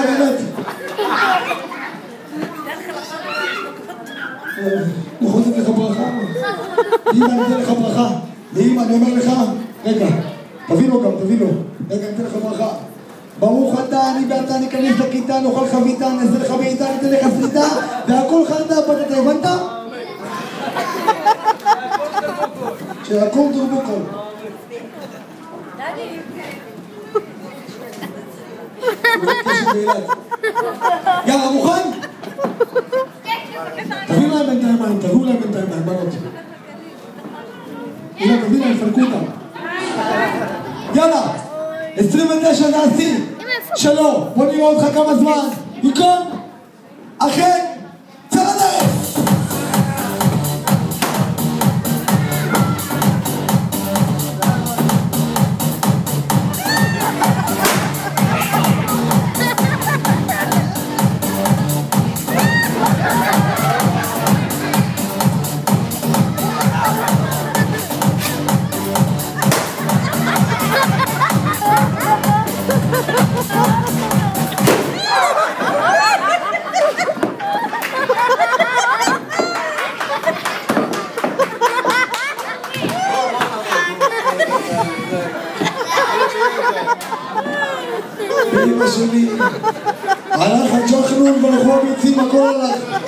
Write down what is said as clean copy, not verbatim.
ילד? נכון, זה לך ברכה? אמא, אני אתן לך ברכה. ואמא, אני אומר לך, רגע, תביא לו גם, תביא לו. רגע, אני אתן לך ברכה. ברוך אתה, אני ואתה ניכנס לכיתה, נאכל חביתה, נעשה לך בעיטה, ניתן לך סריטה, והכל חרדה, אתה הבנת? שהכל דורבו כל. יאללה, מוכן? תביאו להם בינתיים מים, תביאו להם בינתיים מים, בנות. הנה, תביאו להם, פלקו אותם. יאללה, 29 זה השיא. שלום, בוא נראה אותך כמה זמן. יקום, אכן, צא לדרך. אמא שלי, הלך הג'חנון והלכו הביצים, הכל הלך.